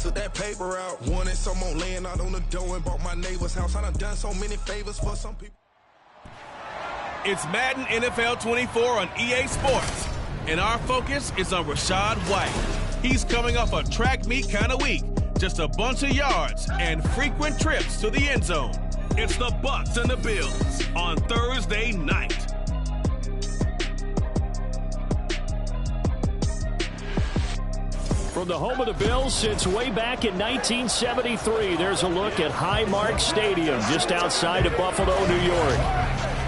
took that paper out. Wanted some more laying out on the dough and bought my neighbor's house. I done so many favors for some people. It's Madden NFL 24 on EA Sports, and our focus is on Rachaad White. He's coming off a track meet kind of week, just a bunch of yards and frequent trips to the end zone. It's the Bucs and the Bills on Thursday night. From the home of the Bills since way back in 1973, there's a look at Highmark Stadium just outside of Buffalo, New York.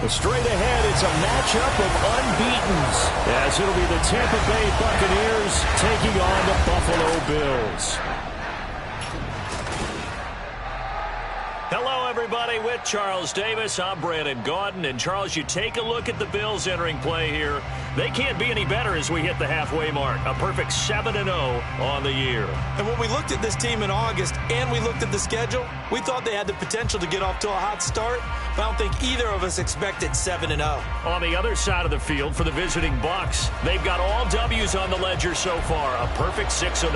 But straight ahead, it's a matchup of unbeatens, as it'll be the Tampa Bay Buccaneers taking on the Buffalo Bills. Hello, everybody. With Charles Davis, I'm Brandon Gaudin. And, Charles, you take a look at the Bills entering play here. They can't be any better as we hit the halfway mark. A perfect 7-0 on the year. And when we looked at this team in August and we looked at the schedule, we thought they had the potential to get off to a hot start. But I don't think either of us expected 7-0. On the other side of the field for the visiting Bucs, they've got all W's on the ledger so far. A perfect 6-0.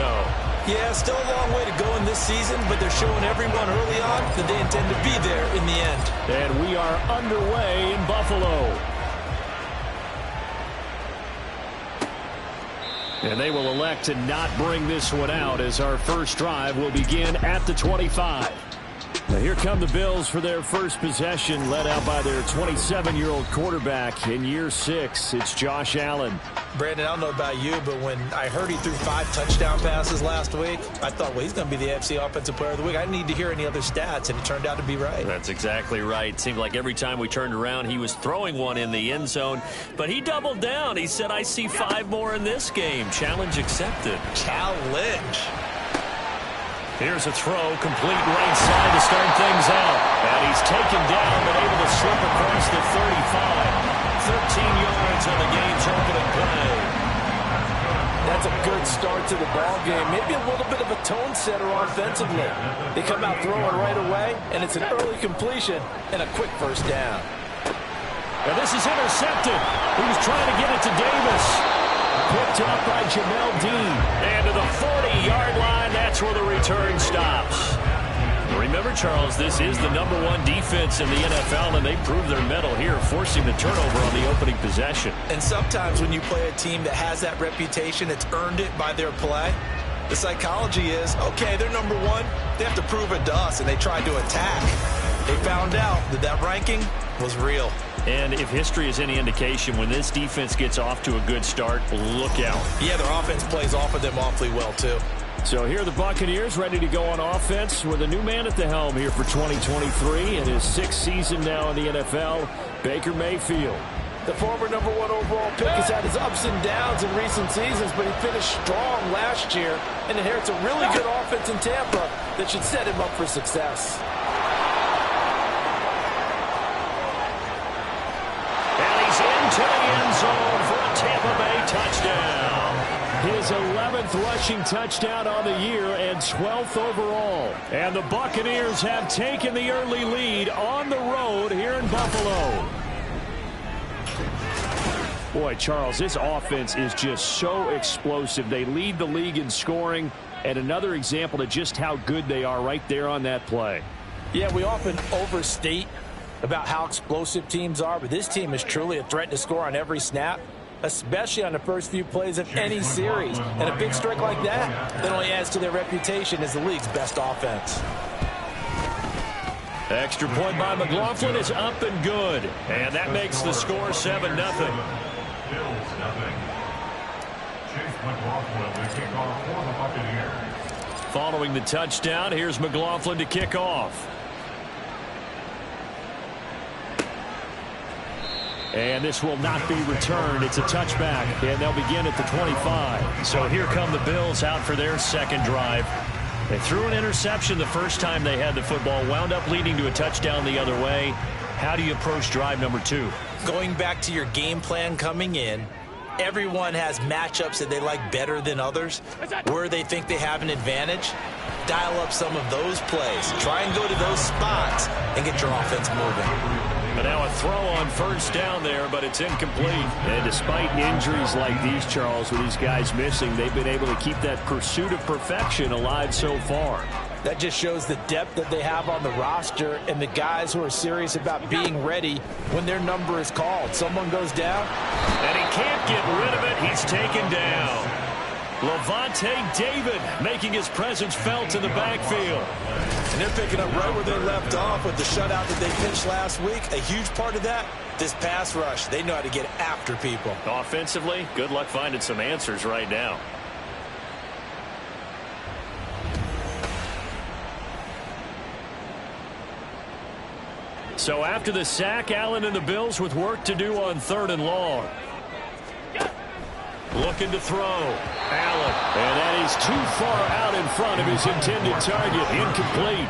Yeah, still a long way to go in this season, but they're showing everyone early on that they intend to be there in the end. And we are underway in Buffalo. And they will elect to not bring this one out as our first drive will begin at the 25. Now here come the Bills for their first possession, led out by their 27-year-old quarterback in year 6. It's Josh Allen. Brandon, I don't know about you, but when I heard he threw 5 touchdown passes last week, I thought, well, he's going to be the AFC Offensive Player of the Week. I didn't need to hear any other stats, and it turned out to be right. That's exactly right. It seemed like every time we turned around, he was throwing one in the end zone. But he doubled down. He said, I see 5 more in this game. Challenge accepted. Challenge. Here's a throw, complete right side to start things out. And he's taken down, but able to slip across the 35. 13 yards on the game's opening play. That's a good start to the ball game. Maybe a little bit of a tone setter offensively. They come out throwing right away, and it's an early completion and a quick first down. And this is intercepted. He was trying to get it to Davis. Picked up by Jamel Dean. And to the 40-yard line, that's where the return stops. Remember, Charles, this is the #1 defense in the NFL, and they proved their mettle here, forcing the turnover on the opening possession. And sometimes when you play a team that has that reputation, it's earned it by their play. The psychology is, okay, they're #1. They have to prove it to us, and they tried to attack. They found out that that ranking was real. And if history is any indication, when this defense gets off to a good start, look out. Yeah, their offense plays off of them awfully well, too. So here are the Buccaneers ready to go on offense with a new man at the helm here for 2023 in his 6th season now in the NFL, Baker Mayfield. The former #1 overall pick has had his ups and downs in recent seasons, but he finished strong last year and inherits a really good offense in Tampa that should set him up for success. And he's into the end zone for a Tampa Bay touchdown. His 11th rushing touchdown on the year and 12th overall. And the Buccaneers have taken the early lead on the road here in Buffalo. Boy, Charles, this offense is just so explosive. They lead the league in scoring, and another example of just how good they are right there on that play. Yeah, we often overstate about how explosive teams are, but this team is truly a threat to score on every snap, especially on the first few plays of any series. And a big strike like that only adds to their reputation as the league's best offense. Extra point by McLaughlin is up and good. And that makes the score 7-0. Following the touchdown, here's McLaughlin to kick off. And this will not be returned. It's a touchback, and they'll begin at the 25. So here come the Bills out for their second drive. They threw an interception the first time they had the football, wound up leading to a touchdown the other way. How do you approach drive number 2? Going back to your game plan coming in, everyone has matchups that they like better than others, where they think they have an advantage. Dial up some of those plays. Try and go to those spots and get your offense moving. And now a throw on first down there, but it's incomplete. And despite injuries like these, Charles, with these guys missing, they've been able to keep that pursuit of perfection alive so far. That just shows the depth that they have on the roster and the guys who are serious about being ready when their number is called. Someone goes down, and he can't get rid of it. He's taken down. Levante David making his presence felt in the backfield. And they're picking up right where they left off with the shutout that they pitched last week. A huge part of that, this pass rush. They know how to get after people. Offensively, good luck finding some answers right now. So after the sack, Allen and the Bills with work to do on 3rd and long. Looking to throw. Allen. And that is too far out in front of his intended target. Incomplete.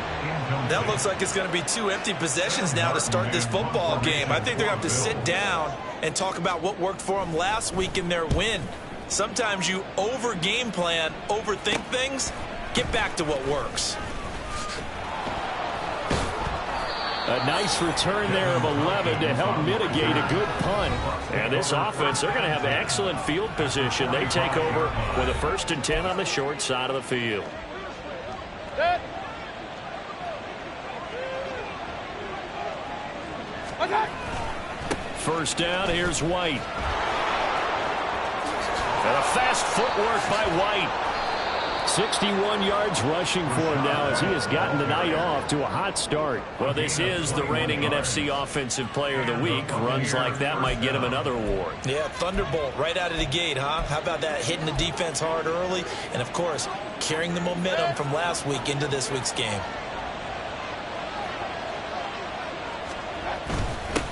That looks like it's going to be 2 empty possessions now to start this football game. I think they're going to have to sit down and talk about what worked for them last week in their win. Sometimes you over-game plan, overthink things. Get back to what works. A nice return there of 11 to help mitigate a good punt. And this offense, they're going to have excellent field position. They take over with a 1st and 10 on the short side of the field. First down, here's White. And a fast footwork by White. 61 yards rushing for him now as he has gotten the night off to a hot start. Well, this is the reigning NFC Offensive Player of the Week. Runs like that might get him another award. Yeah, thunderbolt right out of the gate, huh? How about that, hitting the defense hard early? And, of course, carrying the momentum from last week into this week's game.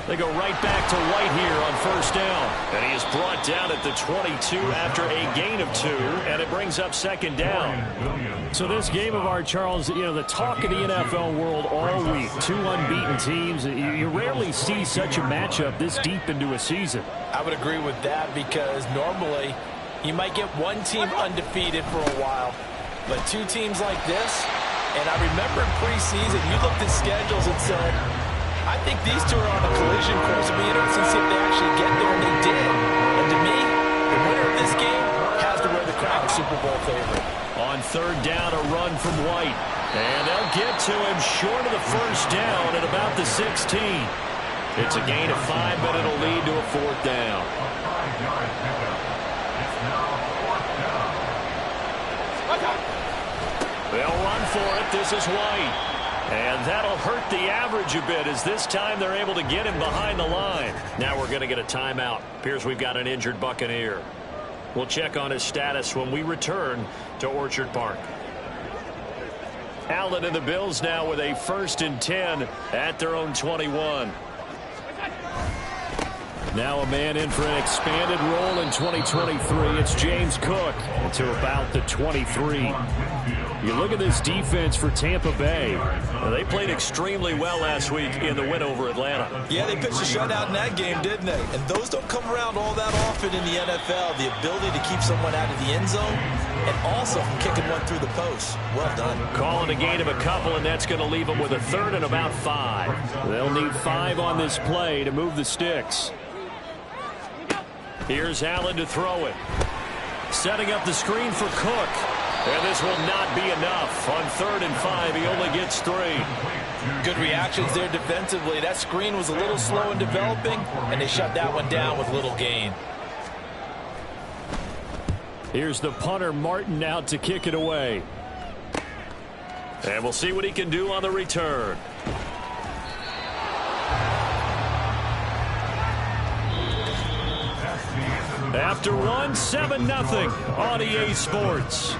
They go right back to White here on first down. And he is brought down at the 22 after a gain of 2, and it brings up 2nd down. So this game of our, Charles, you know, the talk of the NFL world all week. 2 unbeaten teams. You rarely see such a matchup this deep into a season. I would agree with that because normally you might get one team undefeated for a while. But 2 teams like this, and I remember in preseason you looked at schedules and said, I think these 2 are on a collision course. It'll be interesting to see if they actually get there, and they did. And to me, the winner of this game has to wear the crown of Super Bowl favorite. On 3rd down, a run from White. And they'll get to him short of the 1st down at about the 16. It's a gain of 5, but it'll lead to a 4th down. They'll run for it. This is White. And that'll hurt the average a bit as this time they're able to get him behind the line. Now we're going to get a timeout. Appears we've got an injured Buccaneer. We'll check on his status when we return to Orchard Park. Allen and the Bills now with a 1st and 10 at their own 21. Now a man in for an expanded role in 2023. It's James Cook to about the 23. You look at this defense for Tampa Bay. Well, they played extremely well last week in the win over Atlanta. Yeah, they pitched a shutout in that game, didn't they? And those don't come around all that often in the NFL. The ability to keep someone out of the end zone and also from kicking one through the post. Well done. Calling a gain of a couple, and that's going to leave them with a 3rd and about 5. They'll need 5 on this play to move the sticks. Here's Allen to throw it. Setting up the screen for Cook. And this will not be enough. On 3rd and 5, he only gets 3. Good reactions there defensively. That screen was a little slow in developing, and they shut that one down with little gain. Here's the punter, Martin, out to kick it away. And we'll see what he can do on the return. After one, 7-0 on EA Sports.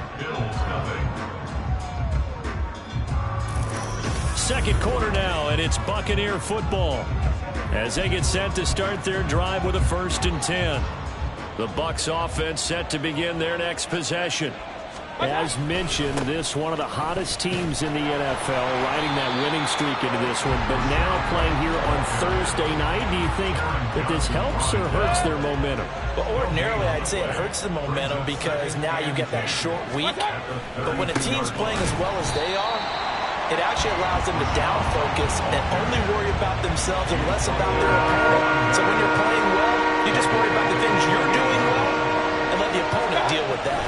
Second quarter now, and it's Buccaneer football as they get set to start their drive with a 1st and 10. The Bucs offense set to begin their next possession. As mentioned, this one of the hottest teams in the NFL, riding that winning streak into this one, but now playing here on Thursday night. Do you think that this helps or hurts their momentum? Well, ordinarily, I'd say it hurts the momentum because now you get that short week. But when a team's playing as well as they are, it actually allows them to down focus and only worry about themselves and less about their opponent. So when you're playing well, you just worry about the things you're doing well and let the opponent deal with that.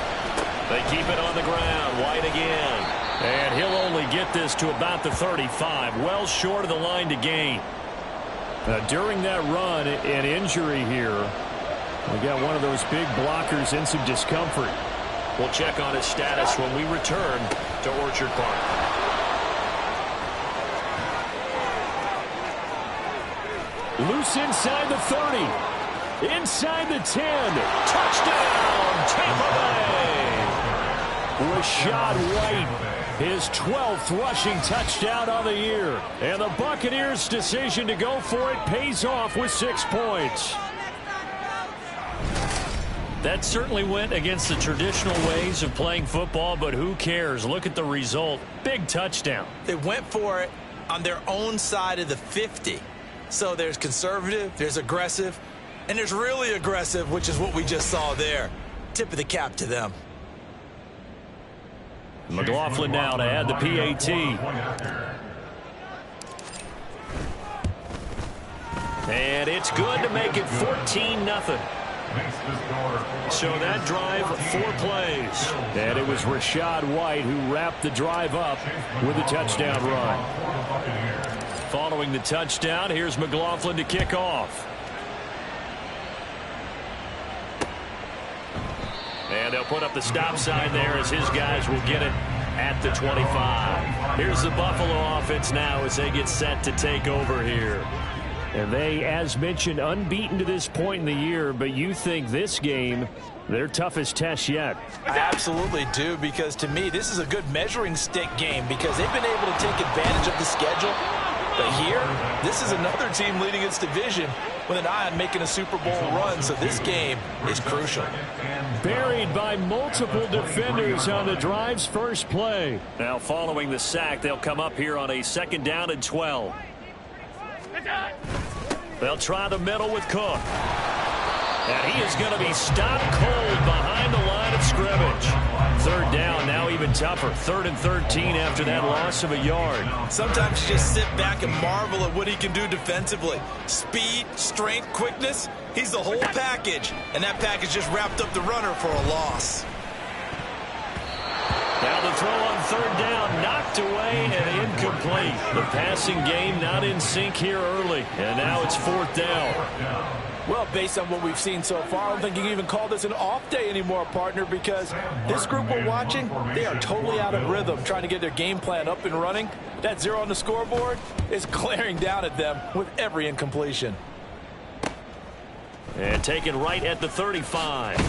They keep it on the ground. White again. And he'll only get this to about the 35. Well short of the line to gain. During that run, an injury here. We got one of those big blockers in some discomfort. We'll check on his status when we return to Orchard Park. Loose inside the 30. Inside the 10. Touchdown, Tampa Bay. Rachaad White, his 12th rushing touchdown on the year. And the Buccaneers' decision to go for it pays off with 6 points. That certainly went against the traditional ways of playing football, but who cares? Look at the result. Big touchdown. They went for it on their own side of the 50. So there's conservative, there's aggressive, and there's really aggressive, which is what we just saw there. Tip of the cap to them. McLaughlin now to add the PAT. And it's good to make it 14-0. So that drive, 4 plays. And it was Rachaad White who wrapped the drive up with a touchdown run. Following the touchdown, here's McLaughlin to kick off. And they'll put up the stop sign there as his guys will get it at the 25. Here's the Buffalo offense now as they get set to take over here. And they, as mentioned, unbeaten to this point in the year, but you think this game, their toughest test yet. I absolutely do, because to me, this is a good measuring stick game because they've been able to take advantage of the schedule. But here, this is another team leading its division with an eye on making a Super Bowl run, so this game is crucial. Buried by multiple defenders on the drive's first play. Now following the sack, they'll come up here on a 2nd down and 12. They'll try the middle with Cook. And he is going to be stopped cold behind the line of scrimmage. 3rd down, now even tougher. 3rd and 13 after that loss of a yard. Sometimes you just sit back and marvel at what he can do defensively. Speed, strength, quickness, he's the whole package. And that package just wrapped up the runner for a loss. Now the throw on 3rd down, knocked away and incomplete. The passing game not in sync here early. And now it's 4th down. Well, based on what we've seen so far, I don't think you can even call this an off day anymore, partner, because this group we're watching, they are totally out of rhythm, trying to get their game plan up and running. That 0 on the scoreboard is glaring down at them with every incompletion. And taken right at the 35.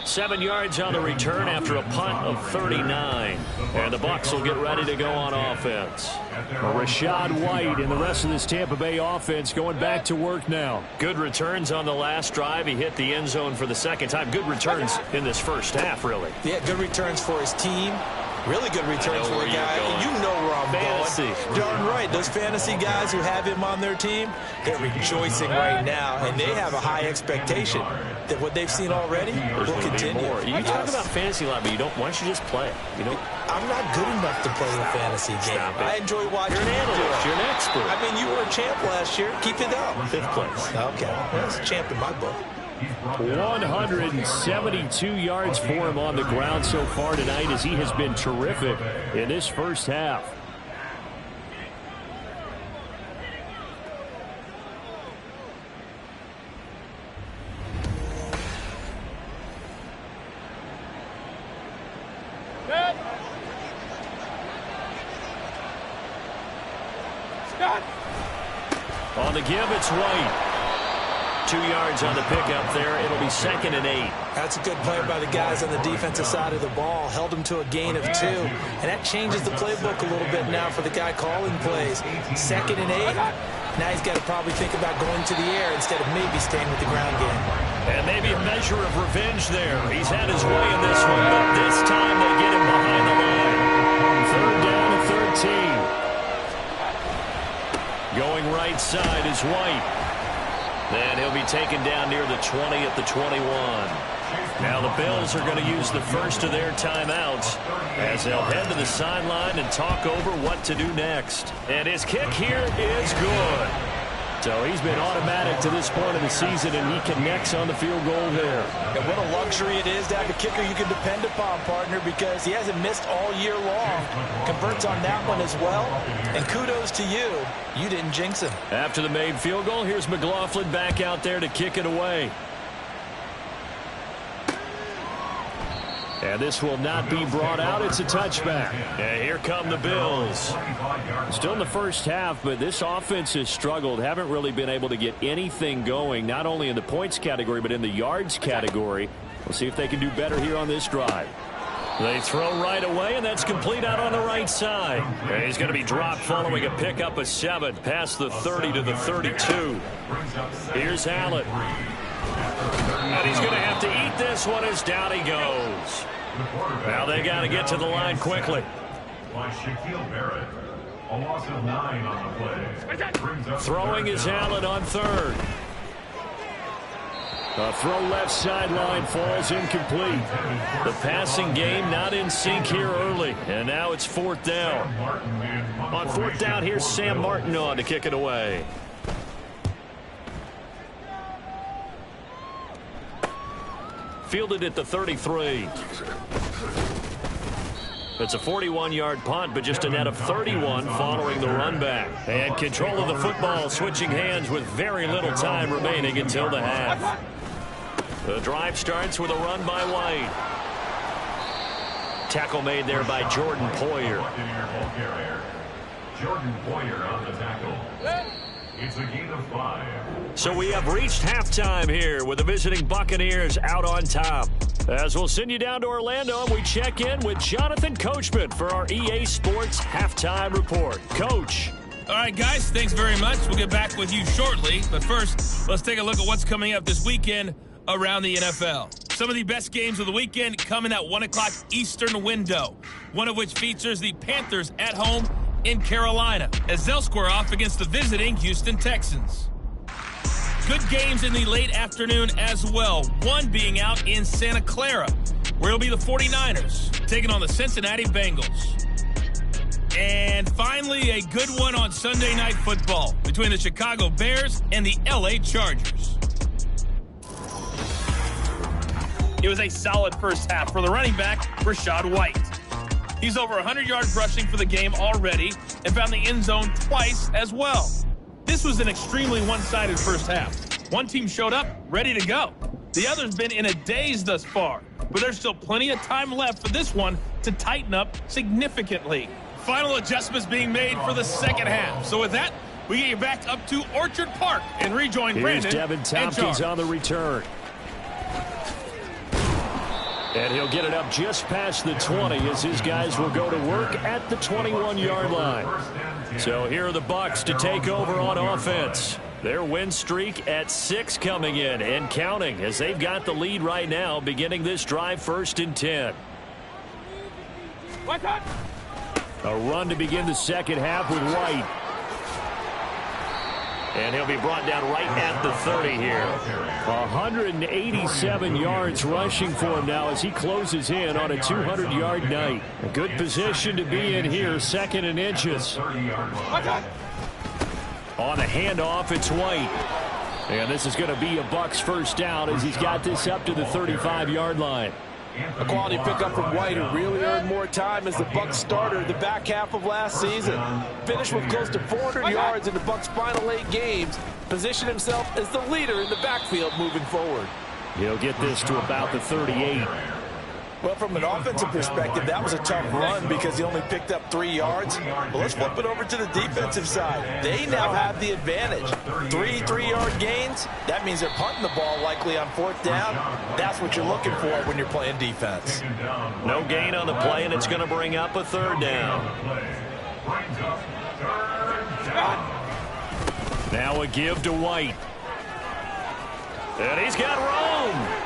7 yards on the return after a punt of 39. And the Bucs will get ready to go on offense. Rachaad White and the rest of this Tampa Bay offense going back to work now. Good returns on the last drive. He hit the end zone for the 2nd time. Good returns in this first half, really. Yeah, good returns for his team. Really good returns for a guy. You know where I'm going. Darn right. Those fantasy guys who have him on their team, they're rejoicing right now, and they have a high expectation that what they've seen already will continue. You talk about fantasy a lot, but you don't. Why don't you just play it? You know, I'm not good enough to play a fantasy game. I enjoy watching. You're an analyst. You're an expert. I mean, you were a champ last year. Keep it up. 5th place. Okay, that's a champ in my book. 172 yards for him on the ground so far tonight as he has been terrific in this first half. On the give, it's White. 2 yards on the pickup there. It'll be 2nd and 8. That's a good play by the guys on the defensive side of the ball. Held him to a gain of 2. And that changes the playbook a little bit now for the guy calling plays. 2nd and 8. Now he's got to probably think about going to the air instead of maybe staying with the ground game. And maybe a measure of revenge there. He's had his way in this one, but this time they get him behind the line. 3rd down and 13. Going right side is White. Then he'll be taken down near the 20 at the 21. Now the Bills are going to use the first of their timeouts as they'll head to the sideline and talk over what to do next. And his kick here is good. So he's been automatic to this point of the season, and he connects on the field goal there. And what a luxury it is to have a kicker you can depend upon, partner, because he hasn't missed all year long. Converts on that one as well. And kudos to you. You didn't jinx him. After the made field goal, here's McLaughlin back out there to kick it away. And this will not be brought out. It's a touchback. And here come the Bills. Still in the first half, but this offense has struggled. Haven't really been able to get anything going, not only in the points category, but in the yards category. We'll see if they can do better here on this drive. They throw right away, and that's complete out on the right side. And he's going to be dropped following a pickup of 7 past the 30 to the 32. Here's Allen. And he's going to have to eat this one as down he goes. Now they got to get to the line quickly. Throwing is Allen on third. A throw left sideline falls incomplete. The passing game not in sync here early. And now it's 4th down. On 4th down, here's Sam Martin on to kick it away. Fielded at the 33. It's a 41-yard punt, but just a net of 31 following the run back. And control of the football switching hands with very little time remaining until the half. The drive starts with a run by White. Tackle made there by Jordan Poyer. Jordan Poyer on the tackle. It's a gain of 5. So we have reached halftime here with the visiting Buccaneers out on top. As we'll send you down to Orlando, and we check in with Jonathan Coachman for our EA Sports Halftime Report. Coach. All right, guys, thanks very much. We'll get back with you shortly. But first, let's take a look at what's coming up this weekend around the NFL. Some of the best games of the weekend come in that 1 o'clock Eastern window, one of which features the Panthers at home in Carolina, as they'll square off against the visiting Houston Texans. Good games in the late afternoon as well, one being out in Santa Clara, where it'll be the 49ers taking on the Cincinnati Bengals. And finally, a good one on Sunday Night Football between the Chicago Bears and the LA Chargers. It was a solid first half for the running back, Rachaad White. He's over 100 yards rushing for the game already and found the end zone twice as well. This was an extremely one-sided first half. One team showed up ready to go. The other's been in a daze thus far, but there's still plenty of time left for this one to tighten up significantly. Final adjustments being made for the second half. So with that, we get you back up to Orchard Park and rejoin Brandon. Here's Devin Tompkins on the return. And he'll get it up just past the 20 as his guys will go to work at the 21-yard line. So here are the Bucs to take over on offense. Their win streak at 6 coming in and counting as they've got the lead right now, beginning this drive 1st and 10. A run to begin the second half with White. And he'll be brought down right at the 30 here. 187 yards rushing for him now as he closes in on a 200-yard night. A good position to be in here, 2nd and inches. On the handoff, it's White. And this is going to be a Bucs first down as he's got this up to the 35-yard line. A quality pickup from White, who really earned more time as the Bucs starter the back half of last season. Finished with close to 400 yards in the Bucs' final 8 games. Positioned himself as the leader in the backfield moving forward. He'll get this to about the 38. Well, from an offensive perspective, that was a tough run because he only picked up 3 yards. But let's flip it over to the defensive side. They now have the advantage. 3 3-yard gains. That means they're punting the ball likely on 4th down. That's what you're looking for when you're playing defense. No gain on the play, and it's going to bring up a 3rd down. Now a give to White. And he's got room.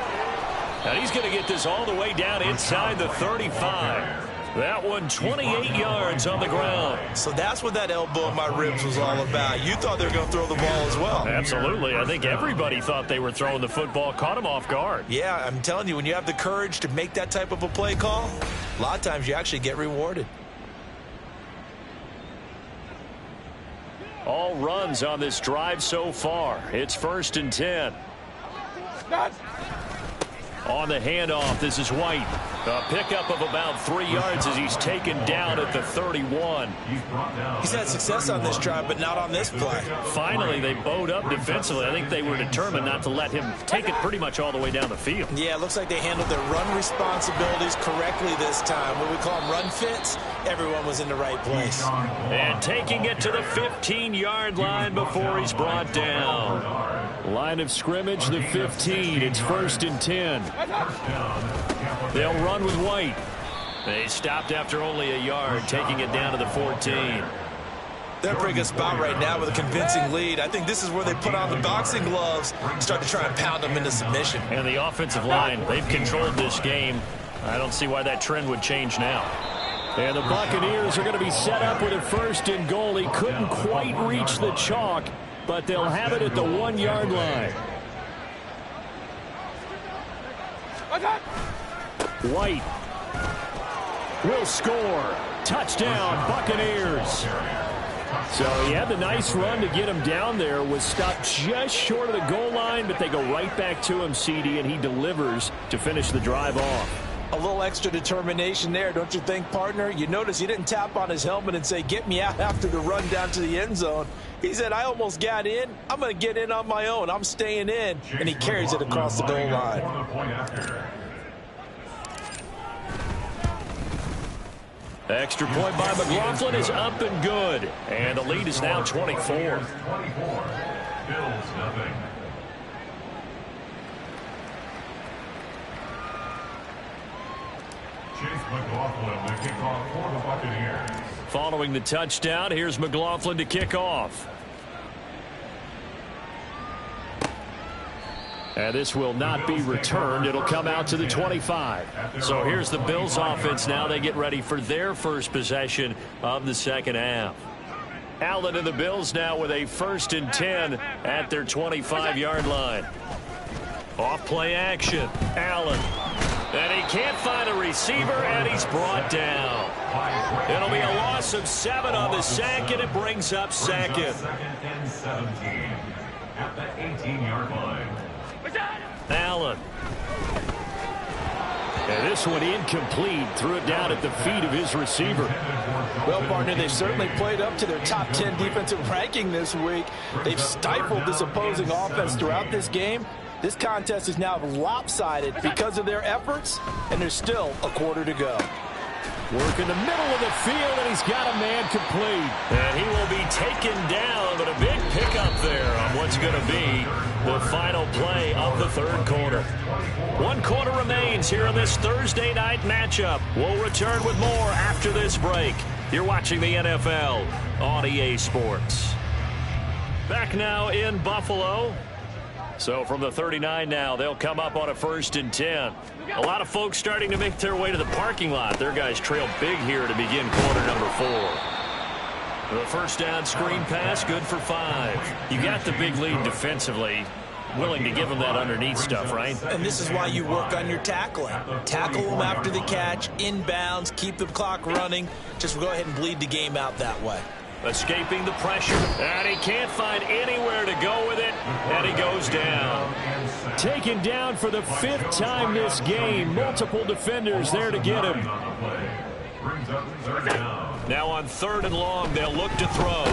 And he's going to get this all the way down inside the 35. That one 28 yards on the ground. So that's what that elbow in my ribs was all about. You thought they were going to throw the ball as well. Absolutely. I think everybody thought they were throwing the football, caught him off guard. Yeah, I'm telling you, when you have the courage to make that type of a play call, a lot of times you actually get rewarded. All runs on this drive so far. It's 1st and 10. On the handoff, this is White. A pickup of about 3 yards as he's taken down at the 31. He's had success on this drive, but not on this play. Finally, they bowed up defensively. I think they were determined not to let him take it pretty much all the way down the field. Yeah, it looks like they handled their run responsibilities correctly this time. What we call them run fits, everyone was in the right place. And taking it to the 15-yard line before he's brought down. Line of scrimmage, the 15. It's 1st and 10. They'll run with White. They stopped after only a yard, taking it down to the 14. They're in a pretty good spot right now with a convincing lead. I think this is where they put on the boxing gloves and start to try and pound them into submission. And the offensive line, they've controlled this game. I don't see why that trend would change now. And the Buccaneers are going to be set up with a 1st and goal. He couldn't quite reach the chalk, but they'll have it at the 1-yard line. White will score. Touchdown, Buccaneers. So he had the nice run to get him down there, was stopped just short of the goal line, but they go right back to him, CD, and he delivers to finish the drive off. A little extra determination there, don't you think, partner? You notice he didn't tap on his helmet and say, get me out after the run down to the end zone. He said, I almost got in. I'm going to get in on my own. I'm staying in. And he carries it across the goal line. Extra point by McLaughlin is up and good. And the lead is now 24. Bills nothing. Chase McLaughlin to kick off for the Buccaneers. Following the touchdown, here's McLaughlin to kick off. And this will not be returned. It'll come out to the 25. So here's the Bills offense now. They get ready for their first possession of the second half. Allen and the Bills now with a 1st and 10 at their 25-yard line. Off play action. Allen. And he can't find a receiver, and he's brought down. It'll be a loss of 7 on the sack, and it brings up 2nd. 2nd and 17 at the 18-yard line. Allen. And this one incomplete. Threw it down at the feet of his receiver. Well, partner, they've certainly played up to their top 10 defensive ranking this week. They've stifled this opposing offense throughout this game. This contest is now lopsided because of their efforts, and there's still a quarter to go. Work in the middle of the field, and he's got a man complete. And he will be taken down, but a big pickup there on what's going to be the final play of the third quarter. 1 quarter remains here in this Thursday night matchup. We'll return with more after this break. You're watching the NFL on EA Sports. Back now in Buffalo. So from the 39 now, they'll come up on a 1st and 10. A lot of folks starting to make their way to the parking lot. Their guys trail big here to begin quarter number 4. The first down screen pass, good for 5. You got the big lead defensively. Willing to give them that underneath stuff, right? And this is why you work on your tackling. Tackle them after the catch, inbounds, keep the clock running. Just go ahead and bleed the game out that way. Escaping the pressure, and he can't find anywhere to go with it, and he goes down. Taken down for the 5th time this game. Multiple defenders there to get him. Now on 3rd and long, they'll look to throw.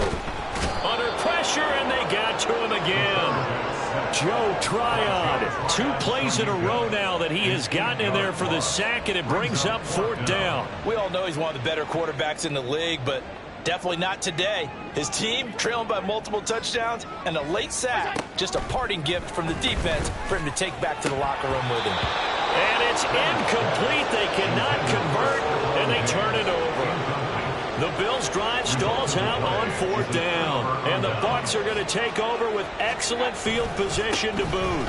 Under pressure, and they got to him again. Joe Tryon. 2 plays in a row now that he has gotten in there for the sack, and it brings up 4th down. We all know he's one of the better quarterbacks in the league, but definitely not today. His team trailing by multiple touchdowns and a late sack. Just a parting gift from the defense for him to take back to the locker room with him. And it's incomplete. They cannot convert, and they turn it over. The Bills drive stalls out on 4th down. And the Bucs are going to take over with excellent field position to boot.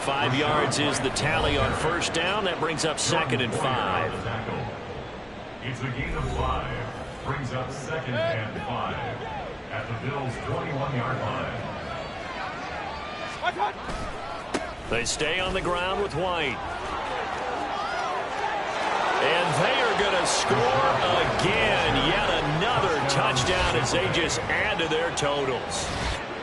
5 yards is the tally on first down. That brings up 2nd and 5. It's a gain of 5. Brings up 2nd and 5 at the Bills' 21-yard line. They stay on the ground with White. And they are going to score again. Yet another touchdown as they just add to their totals.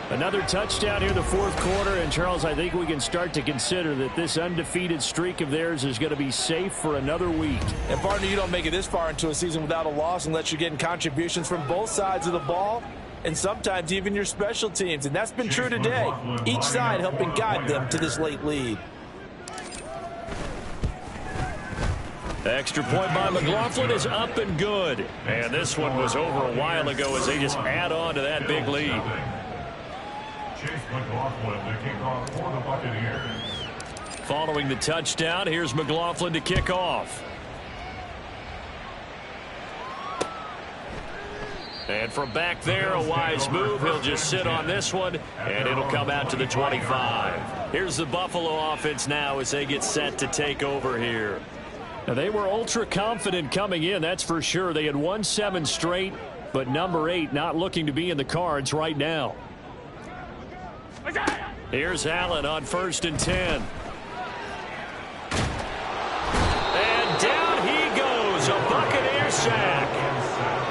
Another touchdown here in the fourth quarter. And, Charles, I think we can start to consider that this undefeated streak of theirs is going to be safe for another week. And, partner, you don't make it this far into a season without a loss unless you're getting contributions from both sides of the ball and sometimes even your special teams. And that's been true today. Each side helping guide them to this late lead. Extra point by McLaughlin is up and good. And this one was over a while ago as they just add on to that big lead. Chase McLaughlin to kick off for the Buccaneers. Following the touchdown, here's McLaughlin to kick off. And from back there, a wise move. He'll just sit on this one, and it'll come out to the 25. Here's the Buffalo offense now as they get set to take over here. Now, they were ultra confident coming in, that's for sure. They had won 7 straight, but number 8 not looking to be in the cards right now. Here's Allen on 1st and 10. And down he goes, a Buccaneer sack.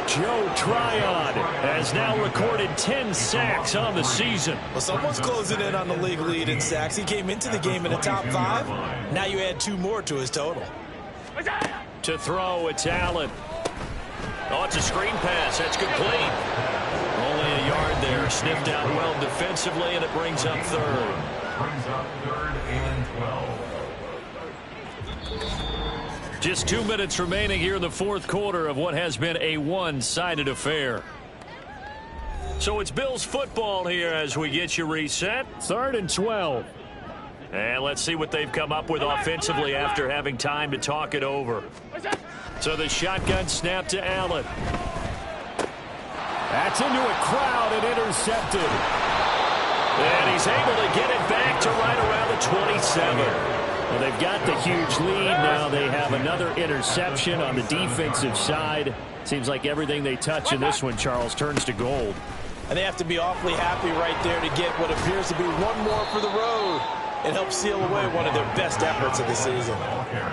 Joe Tryon has now recorded 10 sacks on the season. Well, someone's closing in on the league lead in sacks. He came into the game in the top 5. Now you add 2 more to his total. To throw, it's Allen. Oh, it's a screen pass. That's complete. Only a yard there. Sniffed out well defensively, and it brings up 3rd. Brings up 3rd and 12. Just 2 minutes remaining here in the fourth quarter of what has been a one-sided affair. So it's Bills football here as we get you reset. 3rd and 12. And let's see what they've come up with offensively after having time to talk it over. So the shotgun snap to Allen. That's into a crowd and intercepted. And he's able to get it back to right around the 27. Well, they've got the huge lead. Now they have another interception on the defensive side. Seems like everything they touch in this one, Charles, turns to gold. And they have to be awfully happy right there to get what appears to be one more for the road. It helps seal away one of their best efforts of the season.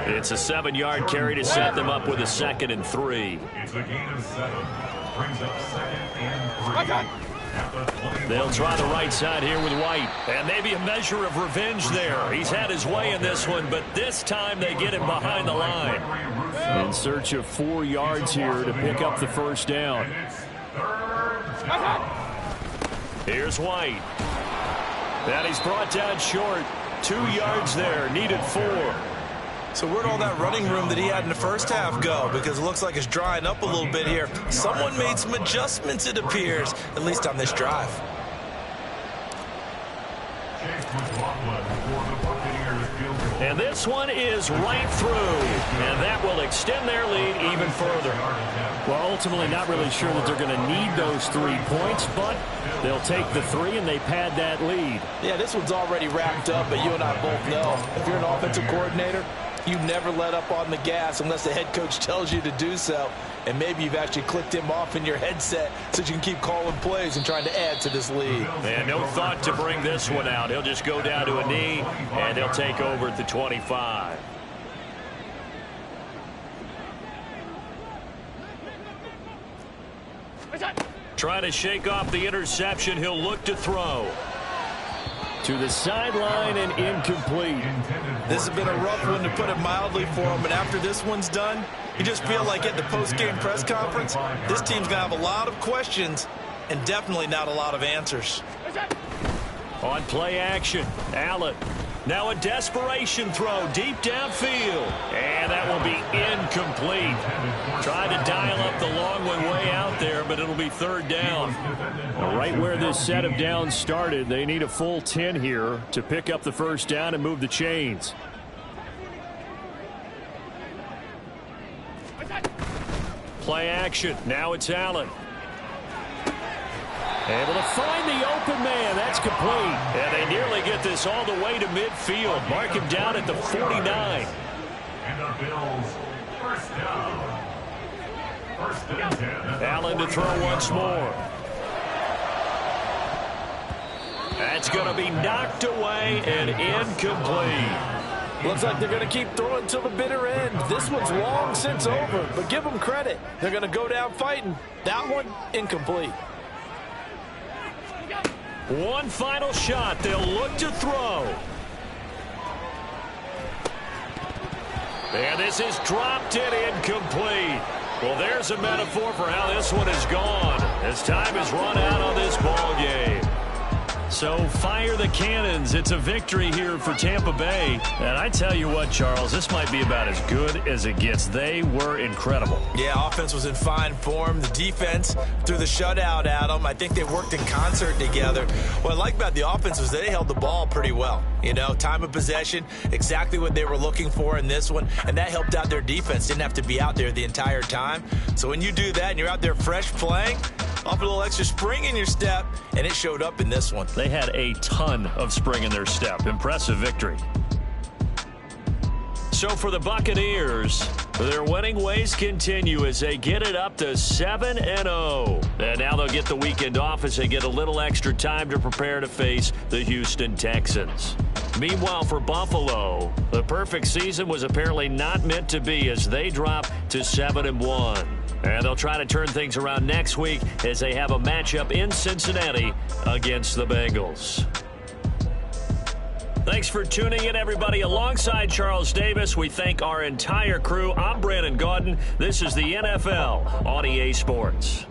It's a 7-yard carry to set them up with a 2nd and 3. It's a gain of 7. Brings up 2nd and 3. They'll try the right side here with White. And maybe a measure of revenge there. He's had his way in this one, but this time they get him behind the line. In search of 4 yards here to pick up the first down. Here's White. And he's brought down short. 2 yards there. Needed 4. So where'd all that running room that he had in the first half go? Because it looks like it's drying up a little bit here. Someone made some adjustments, it appears, at least on this drive. And this one is right through. And that will extend their lead even further. Well, ultimately not really sure that they're going to need those 3 points, but they'll take the 3 and they pad that lead. Yeah, this one's already wrapped up, but you and I both know if you're an offensive coordinator, you never let up on the gas unless the head coach tells you to do so. And maybe you've actually clicked him off in your headset so you can keep calling plays and trying to add to this lead. And no thought to bring this one out. He'll just go down to a knee, and he'll take over at the 25. Trying to shake off the interception. He'll look to throw. To the sideline and incomplete. This has been a rough one, to put it mildly, for him. And after this one's done, you just feel like at the post-game press conference, this team's going to have a lot of questions and definitely not a lot of answers. On play action, Allen. Now a desperation throw deep downfield. And that will be incomplete. Tried to dial up the long one way out there, but it'll be 3rd down. Right where this set of downs started, they need a full 10 here to pick up the first down and move the chains. Play action. Now it's Allen. Able to find the open man. That's complete. And they nearly get this all the way to midfield. Mark him down at the 49. And the Bills, first down. First and 10. Allen to throw once more. That's going to be knocked away and incomplete. Looks like they're going to keep throwing till the bitter end. This one's long since over, but give them credit. They're going to go down fighting. That one, incomplete. One final shot. They'll look to throw. And this is dropped and incomplete. Well, there's a metaphor for how this one is gone, as time has run out on this ball game. So fire the cannons. It's a victory here for Tampa Bay. And I tell you what, Charles, this might be about as good as it gets. They were incredible. Yeah, offense was in fine form. The defense threw the shutout at them. I think they worked in concert together. What I like about the offense was they held the ball pretty well. You know, time of possession, exactly what they were looking for in this one. And that helped out their defense. Didn't have to be out there the entire time. So when you do that and you're out there fresh playing, off a little extra spring in your step, and it showed up in this one. They had a ton of spring in their step. Impressive victory. So for the Buccaneers, their winning ways continue as they get it up to 7-0. And now they'll get the weekend off as they get a little extra time to prepare to face the Houston Texans. Meanwhile, for Buffalo, the perfect season was apparently not meant to be as they drop to 7-1. And they'll try to turn things around next week as they have a matchup in Cincinnati against the Bengals. Thanks for tuning in, everybody. Alongside Charles Davis, we thank our entire crew. I'm Brandon Gaudin. This is the NFL on EA Sports.